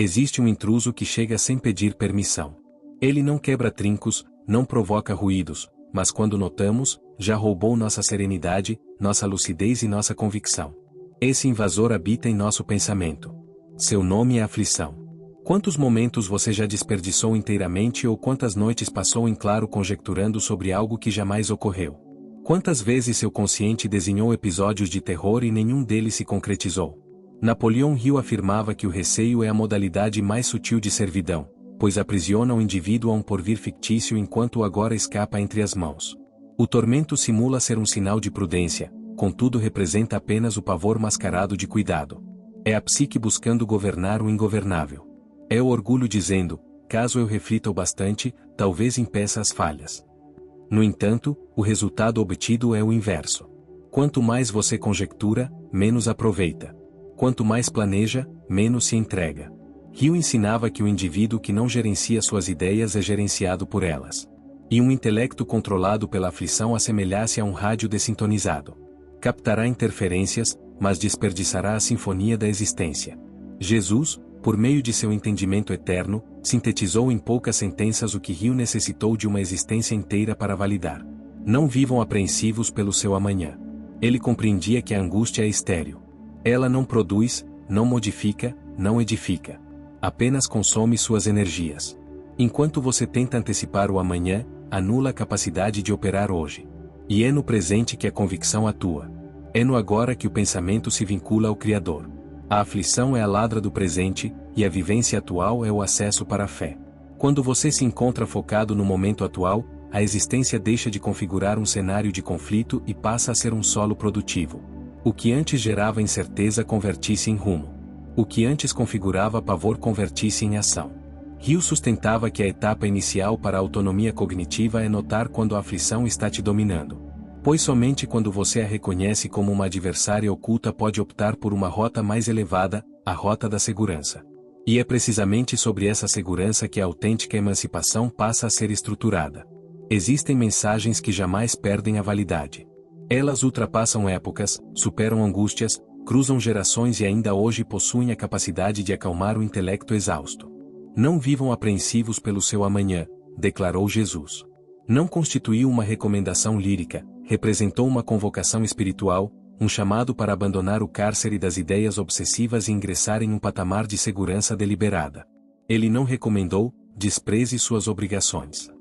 Existe um intruso que chega sem pedir permissão. Ele não quebra trincos, não provoca ruídos, mas quando notamos, já roubou nossa serenidade, nossa lucidez e nossa convicção. Esse invasor habita em nosso pensamento. Seu nome é aflição. Quantos momentos você já desperdiçou inteiramente ou quantas noites passou em claro conjecturando sobre algo que jamais ocorreu? Quantas vezes seu consciente desenhou episódios de terror e nenhum deles se concretizou? Napoleão Hill afirmava que o receio é a modalidade mais sutil de servidão, pois aprisiona o indivíduo a um porvir fictício enquanto o agora escapa entre as mãos. O tormento simula ser um sinal de prudência, contudo representa apenas o pavor mascarado de cuidado. É a psique buscando governar o ingovernável. É o orgulho dizendo, caso eu reflita o bastante, talvez impeça as falhas. No entanto, o resultado obtido é o inverso. Quanto mais você conjectura, menos aproveita. Quanto mais planeja, menos se entrega. Hill ensinava que o indivíduo que não gerencia suas ideias é gerenciado por elas. E um intelecto controlado pela aflição assemelha-se a um rádio dessintonizado. Captará interferências, mas desperdiçará a sinfonia da existência. Jesus, por meio de seu entendimento eterno, sintetizou em poucas sentenças o que Hill necessitou de uma existência inteira para validar. Não vivam apreensivos pelo seu amanhã. Ele compreendia que a angústia é estéril. Ela não produz, não modifica, não edifica. Apenas consome suas energias. Enquanto você tenta antecipar o amanhã, anula a capacidade de operar hoje. E é no presente que a convicção atua. É no agora que o pensamento se vincula ao Criador. A aflição é a ladra do presente, e a vivência atual é o acesso para a fé. Quando você se encontra focado no momento atual, a existência deixa de configurar um cenário de conflito e passa a ser um solo produtivo. O que antes gerava incerteza convertisse em rumo. O que antes configurava pavor convertisse em ação. Hill sustentava que a etapa inicial para a autonomia cognitiva é notar quando a aflição está te dominando. Pois somente quando você a reconhece como uma adversária oculta pode optar por uma rota mais elevada, a rota da segurança. E é precisamente sobre essa segurança que a autêntica emancipação passa a ser estruturada. Existem mensagens que jamais perdem a validade. Elas ultrapassam épocas, superam angústias, cruzam gerações e ainda hoje possuem a capacidade de acalmar o intelecto exausto. Não vivam apreensivos pelo seu amanhã, declarou Jesus. Não constituiu uma recomendação lírica, representou uma convocação espiritual, um chamado para abandonar o cárcere das ideias obsessivas e ingressar em um patamar de segurança deliberada. Ele não recomendou, despreze suas obrigações.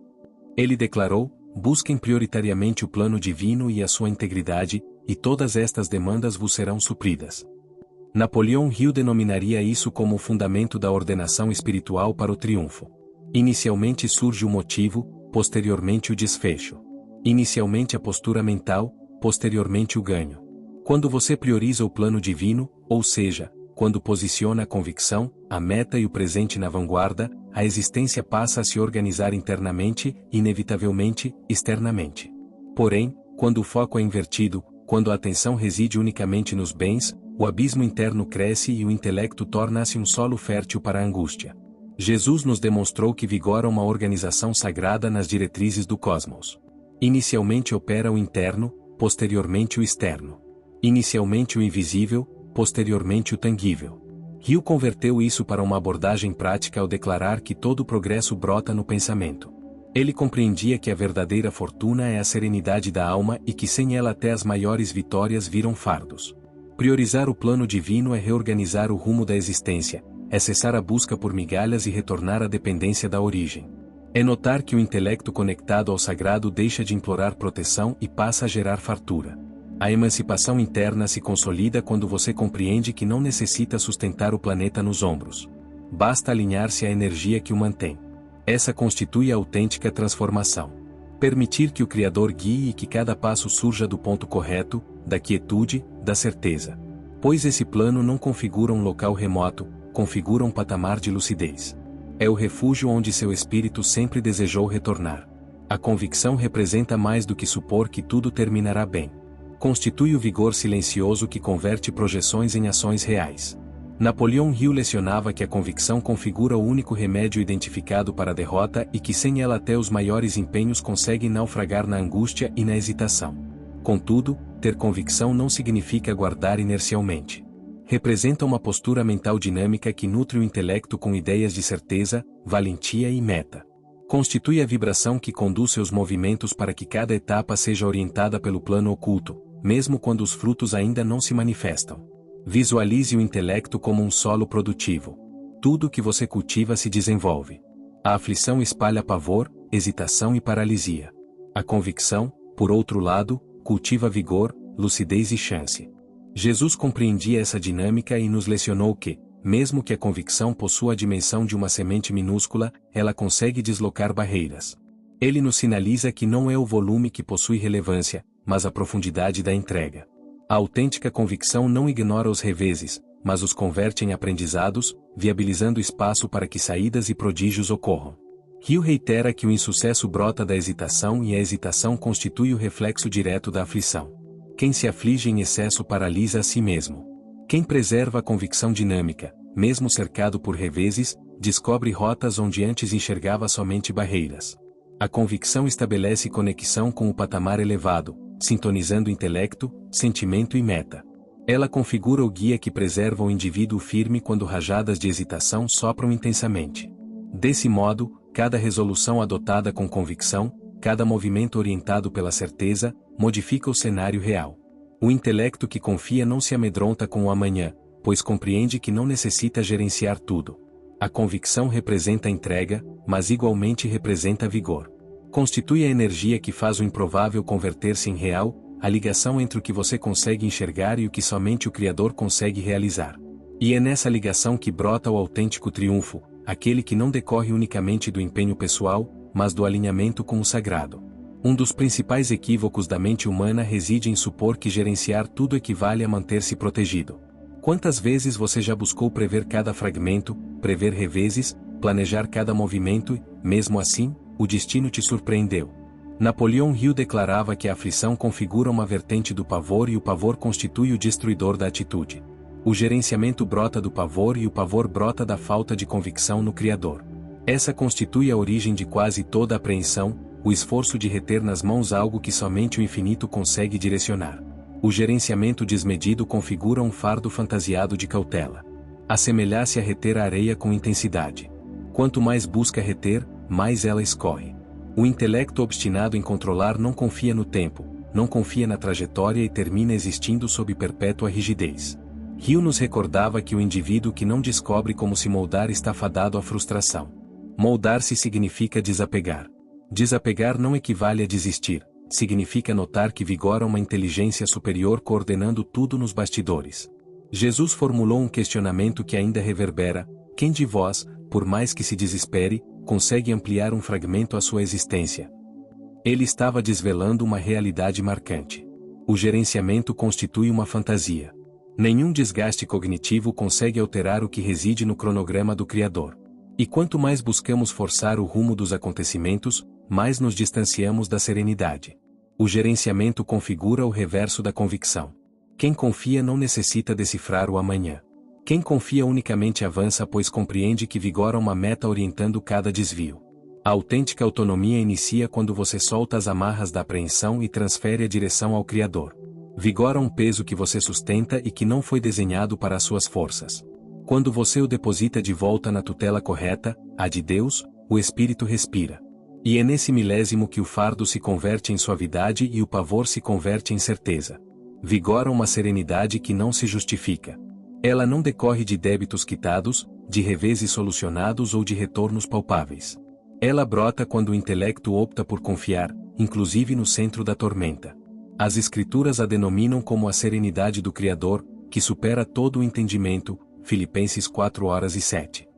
Ele declarou, busquem prioritariamente o plano divino e a sua integridade, e todas estas demandas vos serão supridas. Napoleão Hill denominaria isso como o fundamento da ordenação espiritual para o triunfo. Inicialmente surge o motivo, posteriormente o desfecho. Inicialmente a postura mental, posteriormente o ganho. Quando você prioriza o plano divino, ou seja, quando posiciona a convicção, a meta e o presente na vanguarda, a existência passa a se organizar internamente, inevitavelmente, externamente. Porém, quando o foco é invertido, quando a atenção reside unicamente nos bens, o abismo interno cresce e o intelecto torna-se um solo fértil para a angústia. Jesus nos demonstrou que vigora uma organização sagrada nas diretrizes do cosmos. Inicialmente opera o interno, posteriormente o externo. Inicialmente o invisível, posteriormente o tangível. Hill converteu isso para uma abordagem prática ao declarar que todo progresso brota no pensamento. Ele compreendia que a verdadeira fortuna é a serenidade da alma e que sem ela até as maiores vitórias viram fardos. Priorizar o plano divino é reorganizar o rumo da existência, é cessar a busca por migalhas e retornar à dependência da origem. É notar que o intelecto conectado ao sagrado deixa de implorar proteção e passa a gerar fartura. A emancipação interna se consolida quando você compreende que não necessita sustentar o planeta nos ombros. Basta alinhar-se à energia que o mantém. Essa constitui a autêntica transformação. Permitir que o Criador guie e que cada passo surja do ponto correto, da quietude, da certeza. Pois esse plano não configura um local remoto, configura um patamar de lucidez. É o refúgio onde seu espírito sempre desejou retornar. A convicção representa mais do que supor que tudo terminará bem. Constitui o vigor silencioso que converte projeções em ações reais. Napoleão Hill lecionava que a convicção configura o único remédio identificado para a derrota e que sem ela até os maiores empenhos conseguem naufragar na angústia e na hesitação. Contudo, ter convicção não significa guardar inercialmente. Representa uma postura mental dinâmica que nutre o intelecto com ideias de certeza, valentia e meta. Constitui a vibração que conduz seus movimentos para que cada etapa seja orientada pelo plano oculto, mesmo quando os frutos ainda não se manifestam. Visualize o intelecto como um solo produtivo. Tudo que você cultiva se desenvolve. A aflição espalha pavor, hesitação e paralisia. A convicção, por outro lado, cultiva vigor, lucidez e chance. Jesus compreendia essa dinâmica e nos lecionou que, mesmo que a convicção possua a dimensão de uma semente minúscula, ela consegue deslocar barreiras. Ele nos sinaliza que não é o volume que possui relevância, mas a profundidade da entrega. A autêntica convicção não ignora os reveses, mas os converte em aprendizados, viabilizando espaço para que saídas e prodígios ocorram. Hill reitera que o insucesso brota da hesitação e a hesitação constitui o reflexo direto da aflição. Quem se aflige em excesso paralisa a si mesmo. Quem preserva a convicção dinâmica, mesmo cercado por reveses, descobre rotas onde antes enxergava somente barreiras. A convicção estabelece conexão com o patamar elevado, sintonizando intelecto, sentimento e meta. Ela configura o guia que preserva o indivíduo firme quando rajadas de hesitação sopram intensamente. Desse modo, cada resolução adotada com convicção, cada movimento orientado pela certeza, modifica o cenário real. O intelecto que confia não se amedronta com o amanhã, pois compreende que não necessita gerenciar tudo. A convicção representa entrega, mas igualmente representa vigor. Constitui a energia que faz o improvável converter-se em real, a ligação entre o que você consegue enxergar e o que somente o Criador consegue realizar. E é nessa ligação que brota o autêntico triunfo, aquele que não decorre unicamente do empenho pessoal, mas do alinhamento com o sagrado. Um dos principais equívocos da mente humana reside em supor que gerenciar tudo equivale a manter-se protegido. Quantas vezes você já buscou prever cada fragmento, prever reveses, planejar cada movimento e, mesmo assim, o destino te surpreendeu? Napoleão Hill declarava que a aflição configura uma vertente do pavor e o pavor constitui o destruidor da atitude. O gerenciamento brota do pavor e o pavor brota da falta de convicção no Criador. Essa constitui a origem de quase toda apreensão, o esforço de reter nas mãos algo que somente o infinito consegue direcionar. O gerenciamento desmedido configura um fardo fantasiado de cautela. Assemelhar-se a reter a areia com intensidade. Quanto mais busca reter, mais ela escorre. O intelecto obstinado em controlar não confia no tempo, não confia na trajetória e termina existindo sob perpétua rigidez. Hill nos recordava que o indivíduo que não descobre como se moldar está fadado à frustração. Moldar-se significa desapegar. Desapegar não equivale a desistir, significa notar que vigora uma inteligência superior coordenando tudo nos bastidores. Jesus formulou um questionamento que ainda reverbera: quem de vós, por mais que se desespere, consegue ampliar um fragmento à sua existência? Ele estava desvelando uma realidade marcante. O gerenciamento constitui uma fantasia. Nenhum desgaste cognitivo consegue alterar o que reside no cronograma do Criador. E quanto mais buscamos forçar o rumo dos acontecimentos, mais nos distanciamos da serenidade. O gerenciamento configura o reverso da convicção. Quem confia não necessita decifrar o amanhã. Quem confia unicamente avança pois compreende que vigora uma meta orientando cada desvio. A autêntica autonomia inicia quando você solta as amarras da apreensão e transfere a direção ao Criador. Vigora um peso que você sustenta e que não foi desenhado para as suas forças. Quando você o deposita de volta na tutela correta, a de Deus, o espírito respira. E é nesse milésimo que o fardo se converte em suavidade e o pavor se converte em certeza. Vigora uma serenidade que não se justifica. Ela não decorre de débitos quitados, de reveses solucionados ou de retornos palpáveis. Ela brota quando o intelecto opta por confiar, inclusive no centro da tormenta. As Escrituras a denominam como a serenidade do Criador, que supera todo o entendimento, Filipenses 4:7.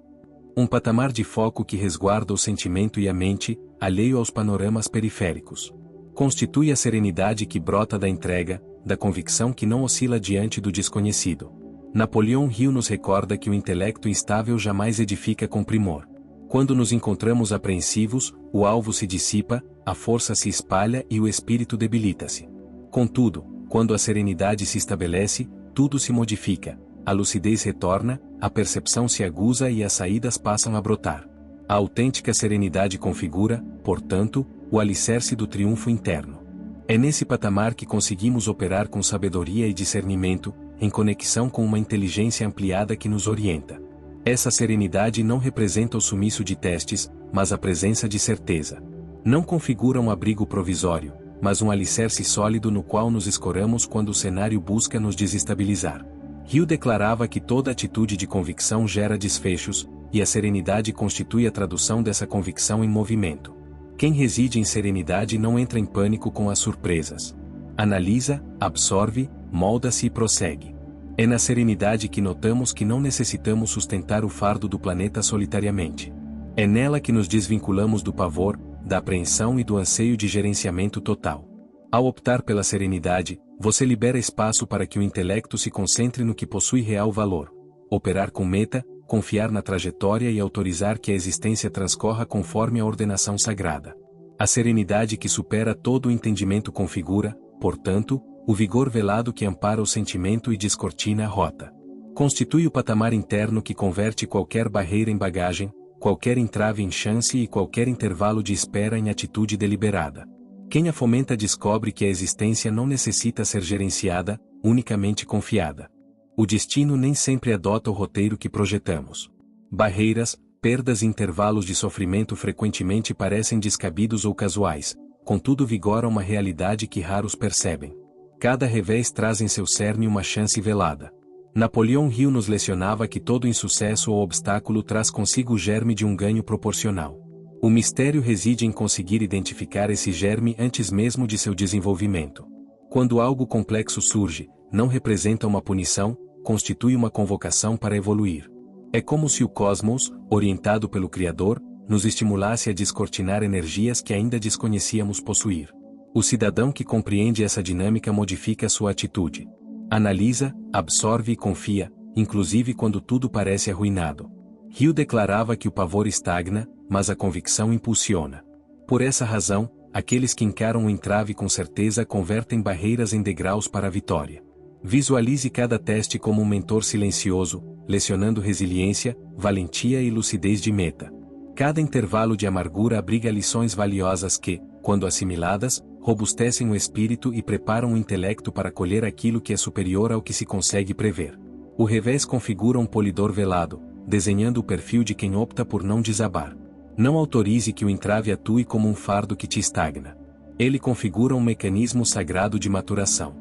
Um patamar de foco que resguarda o sentimento e a mente, alheio aos panoramas periféricos. Constitui a serenidade que brota da entrega, da convicção que não oscila diante do desconhecido. Napoleão Hill nos recorda que o intelecto instável jamais edifica com primor. Quando nos encontramos apreensivos, o alvo se dissipa, a força se espalha e o espírito debilita-se. Contudo, quando a serenidade se estabelece, tudo se modifica, a lucidez retorna, a percepção se aguça e as saídas passam a brotar. A autêntica serenidade configura, portanto, o alicerce do triunfo interno. É nesse patamar que conseguimos operar com sabedoria e discernimento, em conexão com uma inteligência ampliada que nos orienta. Essa serenidade não representa o sumiço de testes, mas a presença de certeza. Não configura um abrigo provisório, mas um alicerce sólido no qual nos escoramos quando o cenário busca nos desestabilizar. Hill declarava que toda atitude de convicção gera desfechos, e a serenidade constitui a tradução dessa convicção em movimento. Quem reside em serenidade não entra em pânico com as surpresas. Analisa, absorve, molda-se e prossegue. É na serenidade que notamos que não necessitamos sustentar o fardo do planeta solitariamente. É nela que nos desvinculamos do pavor, da apreensão e do anseio de gerenciamento total. Ao optar pela serenidade, você libera espaço para que o intelecto se concentre no que possui real valor. Operar com meta, confiar na trajetória e autorizar que a existência transcorra conforme a ordenação sagrada. A serenidade que supera todo o entendimento configura, portanto, o vigor velado que ampara o sentimento e descortina a rota. Constitui o patamar interno que converte qualquer barreira em bagagem, qualquer entrave em chance e qualquer intervalo de espera em atitude deliberada. Quem a fomenta descobre que a existência não necessita ser gerenciada, unicamente confiada. O destino nem sempre adota o roteiro que projetamos. Barreiras, perdas e intervalos de sofrimento frequentemente parecem descabidos ou casuais, contudo vigoram uma realidade que raros percebem. Cada revés traz em seu cerne uma chance velada. Napoleão Hill nos lecionava que todo insucesso ou obstáculo traz consigo o germe de um ganho proporcional. O mistério reside em conseguir identificar esse germe antes mesmo de seu desenvolvimento. Quando algo complexo surge, não representa uma punição, constitui uma convocação para evoluir. É como se o cosmos, orientado pelo Criador, nos estimulasse a descortinar energias que ainda desconhecíamos possuir. O cidadão que compreende essa dinâmica modifica sua atitude. Analisa, absorve e confia, inclusive quando tudo parece arruinado. Hill declarava que o pavor estagna, mas a convicção impulsiona. Por essa razão, aqueles que encaram o entrave com certeza convertem barreiras em degraus para a vitória. Visualize cada teste como um mentor silencioso, lecionando resiliência, valentia e lucidez de meta. Cada intervalo de amargura abriga lições valiosas que, quando assimiladas, robustecem o espírito e preparam o intelecto para colher aquilo que é superior ao que se consegue prever. O revés configura um polidor velado, desenhando o perfil de quem opta por não desabar. Não autorize que o entrave atue como um fardo que te estagna. Ele configura um mecanismo sagrado de maturação.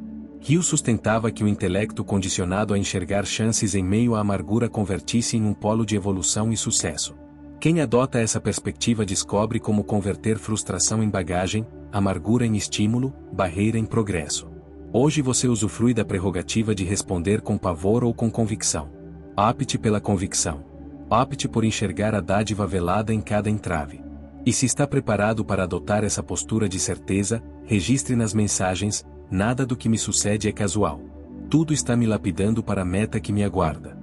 Hill sustentava que o intelecto condicionado a enxergar chances em meio à amargura convertisse em um polo de evolução e sucesso. Quem adota essa perspectiva descobre como converter frustração em bagagem, amargura em estímulo, barreira em progresso. Hoje você usufrui da prerrogativa de responder com pavor ou com convicção. Opte pela convicção. Opte por enxergar a dádiva velada em cada entrave. E se está preparado para adotar essa postura de certeza, registre nas mensagens: nada do que me sucede é casual. Tudo está me lapidando para a meta que me aguarda.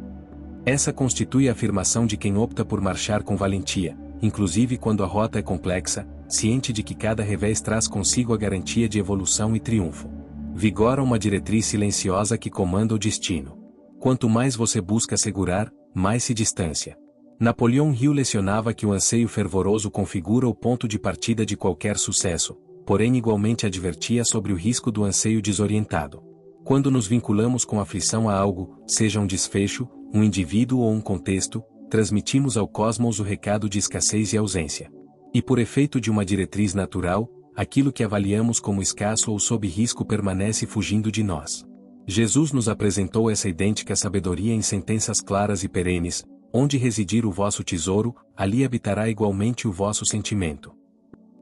Essa constitui a afirmação de quem opta por marchar com valentia, inclusive quando a rota é complexa, ciente de que cada revés traz consigo a garantia de evolução e triunfo. Vigora uma diretriz silenciosa que comanda o destino. Quanto mais você busca segurar, mais se distancia. Napoleão Hill lecionava que o anseio fervoroso configura o ponto de partida de qualquer sucesso, porém igualmente advertia sobre o risco do anseio desorientado. Quando nos vinculamos com aflição a algo, seja um desfecho, um indivíduo ou um contexto, transmitimos ao cosmos o recado de escassez e ausência. E por efeito de uma diretriz natural, aquilo que avaliamos como escasso ou sob risco permanece fugindo de nós. Jesus nos apresentou essa idêntica sabedoria em sentenças claras e perenes: onde residir o vosso tesouro, ali habitará igualmente o vosso sentimento.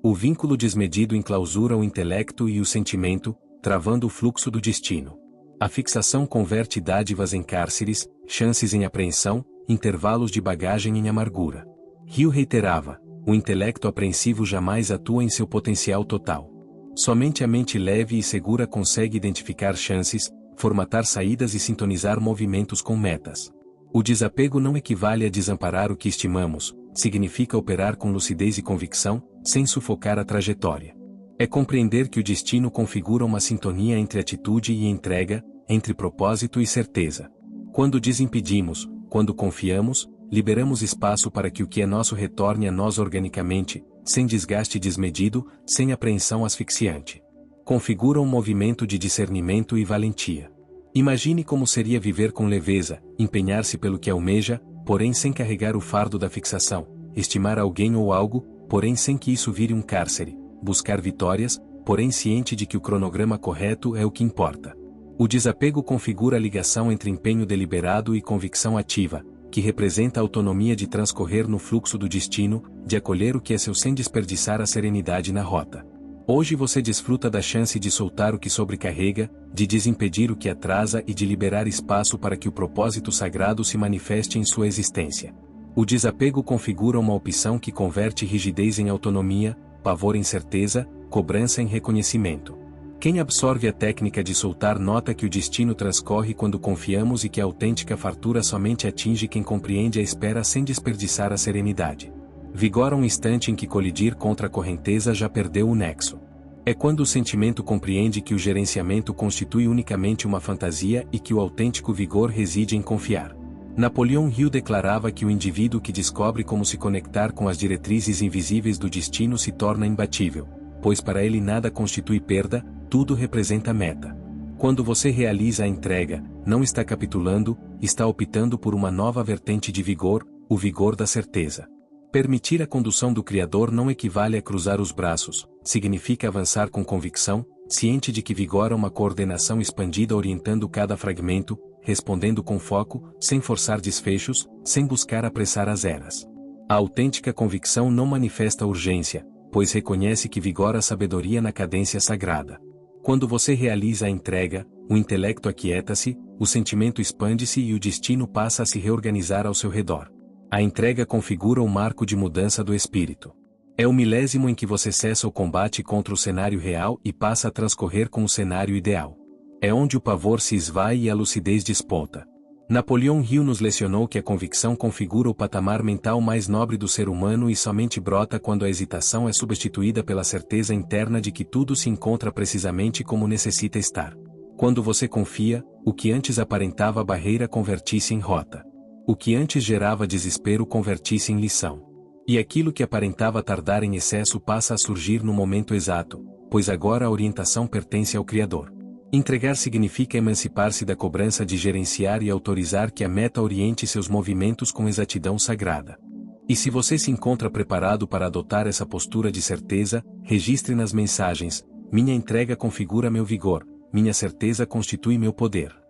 O vínculo desmedido enclausura o intelecto e o sentimento, travando o fluxo do destino. A fixação converte dádivas em cárceres, chances em apreensão, intervalos de bagagem em amargura. Hill reiterava: o intelecto apreensivo jamais atua em seu potencial total. Somente a mente leve e segura consegue identificar chances, formatar saídas e sintonizar movimentos com metas. O desapego não equivale a desamparar o que estimamos, significa operar com lucidez e convicção, sem sufocar a trajetória. É compreender que o destino configura uma sintonia entre atitude e entrega, entre propósito e certeza. Quando desimpedimos, quando confiamos, liberamos espaço para que o que é nosso retorne a nós organicamente, sem desgaste desmedido, sem apreensão asfixiante. Configura um movimento de discernimento e valentia. Imagine como seria viver com leveza, empenhar-se pelo que almeja, porém sem carregar o fardo da fixação, estimar alguém ou algo, porém sem que isso vire um cárcere, buscar vitórias, porém ciente de que o cronograma correto é o que importa. O desapego configura a ligação entre empenho deliberado e convicção ativa, que representa a autonomia de transcorrer no fluxo do destino, de acolher o que é seu sem desperdiçar a serenidade na rota. Hoje você desfruta da chance de soltar o que sobrecarrega, de desimpedir o que atrasa e de liberar espaço para que o propósito sagrado se manifeste em sua existência. O desapego configura uma opção que converte rigidez em autonomia, pavor em certeza, cobrança em reconhecimento. Quem absorve a técnica de soltar nota que o destino transcorre quando confiamos e que a autêntica fartura somente atinge quem compreende a espera sem desperdiçar a serenidade. Vigora um instante em que colidir contra a correnteza já perdeu o nexo. É quando o sentimento compreende que o gerenciamento constitui unicamente uma fantasia e que o autêntico vigor reside em confiar. Napoleão Hill declarava que o indivíduo que descobre como se conectar com as diretrizes invisíveis do destino se torna imbatível, pois para ele nada constitui perda, tudo representa meta. Quando você realiza a entrega, não está capitulando, está optando por uma nova vertente de vigor, o vigor da certeza. Permitir a condução do Criador não equivale a cruzar os braços, significa avançar com convicção, ciente de que vigora uma coordenação expandida orientando cada fragmento, respondendo com foco, sem forçar desfechos, sem buscar apressar as eras. A autêntica convicção não manifesta urgência, pois reconhece que vigora a sabedoria na cadência sagrada. Quando você realiza a entrega, o intelecto aquieta-se, o sentimento expande-se e o destino passa a se reorganizar ao seu redor. A entrega configura o marco de mudança do espírito. É o milésimo em que você cessa o combate contra o cenário real e passa a transcorrer com o cenário ideal. É onde o pavor se esvai e a lucidez desponta. Napoleão Hill nos lecionou que a convicção configura o patamar mental mais nobre do ser humano e somente brota quando a hesitação é substituída pela certeza interna de que tudo se encontra precisamente como necessita estar. Quando você confia, o que antes aparentava barreira converte-se em rota. O que antes gerava desespero converte-se em lição. E aquilo que aparentava tardar em excesso passa a surgir no momento exato, pois agora a orientação pertence ao Criador. Entregar significa emancipar-se da cobrança de gerenciar e autorizar que a meta oriente seus movimentos com exatidão sagrada. E se você se encontra preparado para adotar essa postura de certeza, registre nas mensagens: minha entrega configura meu vigor, minha certeza constitui meu poder.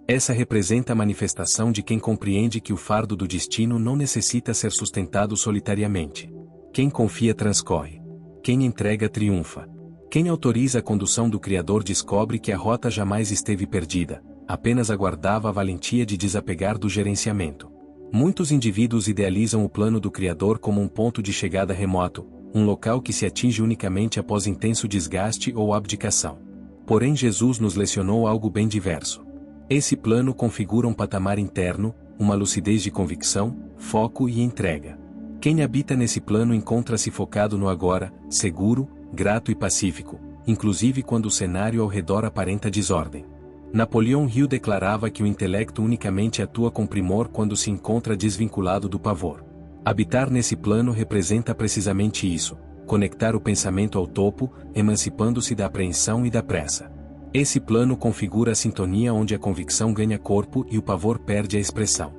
Essa representa a manifestação de quem compreende que o fardo do destino não necessita ser sustentado solitariamente. Quem confia transcorre. Quem entrega triunfa. Quem autoriza a condução do Criador descobre que a rota jamais esteve perdida, apenas aguardava a valentia de desapegar do gerenciamento. Muitos indivíduos idealizam o plano do Criador como um ponto de chegada remoto, um local que se atinge unicamente após intenso desgaste ou abdicação. Porém Jesus nos lecionou algo bem diverso. Esse plano configura um patamar interno, uma lucidez de convicção, foco e entrega. Quem habita nesse plano encontra-se focado no agora, seguro, grato e pacífico, inclusive quando o cenário ao redor aparenta desordem. Napoleão Hill declarava que o intelecto unicamente atua com primor quando se encontra desvinculado do pavor. Habitar nesse plano representa precisamente isso, conectar o pensamento ao topo, emancipando-se da apreensão e da pressa. Esse plano configura a sintonia onde a convicção ganha corpo e o pavor perde a expressão.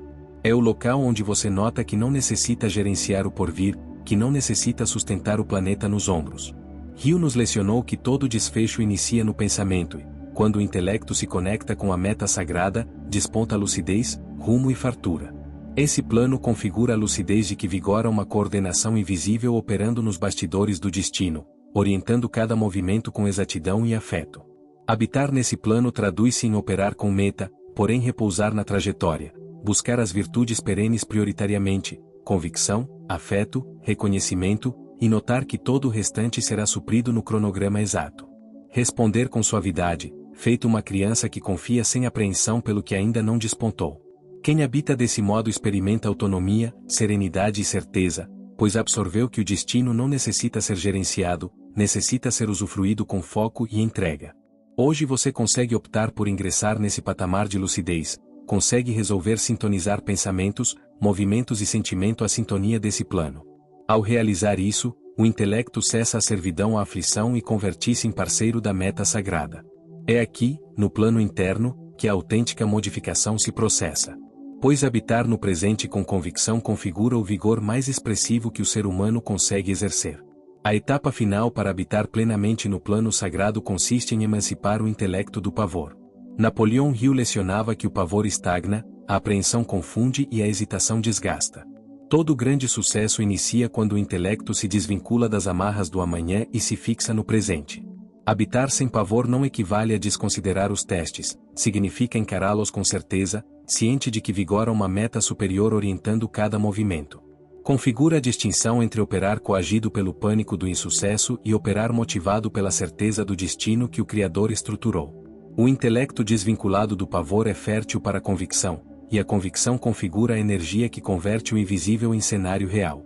É o local onde você nota que não necessita gerenciar o porvir, que não necessita sustentar o planeta nos ombros. Hill nos lecionou que todo desfecho inicia no pensamento e, quando o intelecto se conecta com a meta sagrada, desponta a lucidez, rumo e fartura. Esse plano configura a lucidez de que vigora uma coordenação invisível operando nos bastidores do destino, orientando cada movimento com exatidão e afeto. Habitar nesse plano traduz-se em operar com meta, porém repousar na trajetória, buscar as virtudes perenes prioritariamente, convicção, afeto, reconhecimento, e notar que todo o restante será suprido no cronograma exato. Responder com suavidade, feito uma criança que confia sem apreensão pelo que ainda não despontou. Quem habita desse modo experimenta autonomia, serenidade e certeza, pois absorveu que o destino não necessita ser gerenciado, necessita ser usufruído com foco e entrega. Hoje você consegue optar por ingressar nesse patamar de lucidez, consegue resolver sintonizar pensamentos, movimentos e sentimento à sintonia desse plano. Ao realizar isso, o intelecto cessa a servidão à aflição e converte-se em parceiro da meta sagrada. É aqui, no plano interno, que a autêntica modificação se processa. Pois habitar no presente com convicção configura o vigor mais expressivo que o ser humano consegue exercer. A etapa final para habitar plenamente no plano sagrado consiste em emancipar o intelecto do pavor. Napoleão Hill lecionava que o pavor estagna, a apreensão confunde e a hesitação desgasta. Todo grande sucesso inicia quando o intelecto se desvincula das amarras do amanhã e se fixa no presente. Habitar sem pavor não equivale a desconsiderar os testes, significa encará-los com certeza, ciente de que vigora uma meta superior orientando cada movimento. Configura a distinção entre operar coagido pelo pânico do insucesso e operar motivado pela certeza do destino que o Criador estruturou. O intelecto desvinculado do pavor é fértil para a convicção, e a convicção configura a energia que converte o invisível em cenário real.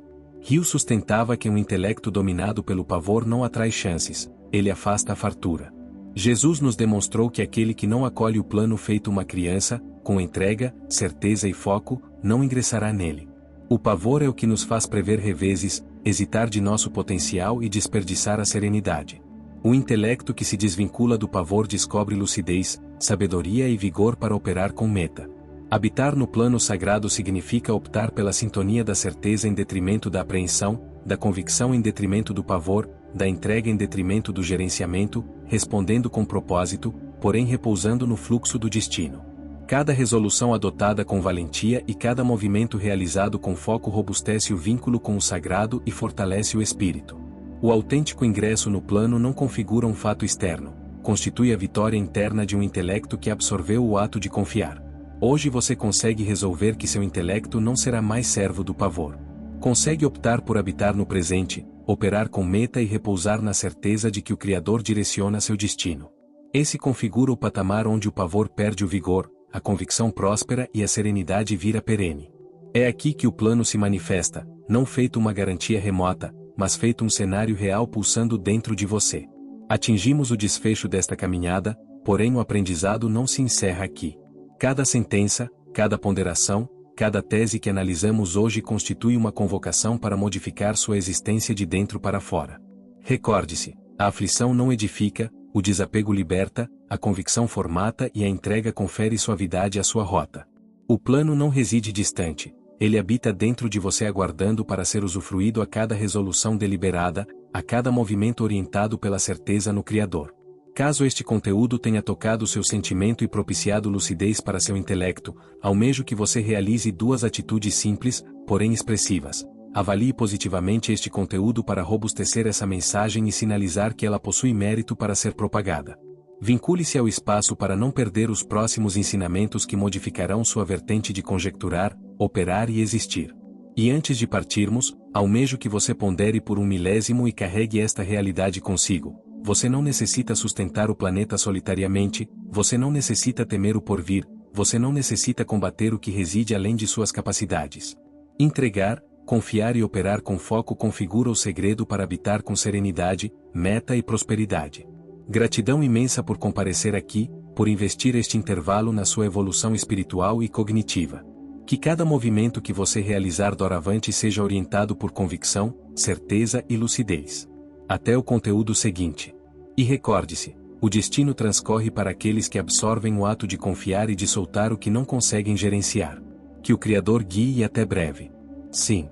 Hill sustentava que um intelecto dominado pelo pavor não atrai chances, ele afasta a fartura. Jesus nos demonstrou que aquele que não acolhe o plano feito uma criança, com entrega, certeza e foco, não ingressará nele. O pavor é o que nos faz prever reveses, hesitar de nosso potencial e desperdiçar a serenidade. O intelecto que se desvincula do pavor descobre lucidez, sabedoria e vigor para operar com meta. Habitar no plano sagrado significa optar pela sintonia da certeza em detrimento da apreensão, da convicção em detrimento do pavor, da entrega em detrimento do gerenciamento, respondendo com propósito, porém repousando no fluxo do destino. Cada resolução adotada com valentia e cada movimento realizado com foco robustece o vínculo com o sagrado e fortalece o espírito. O autêntico ingresso no plano não configura um fato externo, constitui a vitória interna de um intelecto que absorveu o ato de confiar. Hoje você consegue resolver que seu intelecto não será mais servo do pavor. Consegue optar por habitar no presente, operar com meta e repousar na certeza de que o Criador direciona seu destino. Esse configura o patamar onde o pavor perde o vigor, a convicção próspera e a serenidade vira perene. É aqui que o plano se manifesta, não feito uma garantia remota, mas feito um cenário real pulsando dentro de você. Atingimos o desfecho desta caminhada, porém o aprendizado não se encerra aqui. Cada sentença, cada ponderação, cada tese que analisamos hoje constitui uma convocação para modificar sua existência de dentro para fora. Recorde-se, a aflição não edifica, o desapego liberta, a convicção formata e a entrega confere suavidade à sua rota. O plano não reside distante, ele habita dentro de você aguardando para ser usufruído a cada resolução deliberada, a cada movimento orientado pela certeza no Criador. Caso este conteúdo tenha tocado seu sentimento e propiciado lucidez para seu intelecto, almejo que você realize duas atitudes simples, porém expressivas. Avalie positivamente este conteúdo para robustecer essa mensagem e sinalizar que ela possui mérito para ser propagada. Vincule-se ao espaço para não perder os próximos ensinamentos que modificarão sua vertente de conjecturar, operar e existir. E antes de partirmos, almejo que você pondere por um milésimo e carregue esta realidade consigo. Você não necessita sustentar o planeta solitariamente, você não necessita temer o porvir, você não necessita combater o que reside além de suas capacidades. Entregar, confiar e operar com foco configura o segredo para habitar com serenidade, meta e prosperidade. Gratidão imensa por comparecer aqui, por investir este intervalo na sua evolução espiritual e cognitiva. Que cada movimento que você realizar doravante seja orientado por convicção, certeza e lucidez. Até o conteúdo seguinte. E recorde-se, o destino transcorre para aqueles que absorvem o ato de confiar e de soltar o que não conseguem gerenciar. Que o Criador guie e até breve. Sim.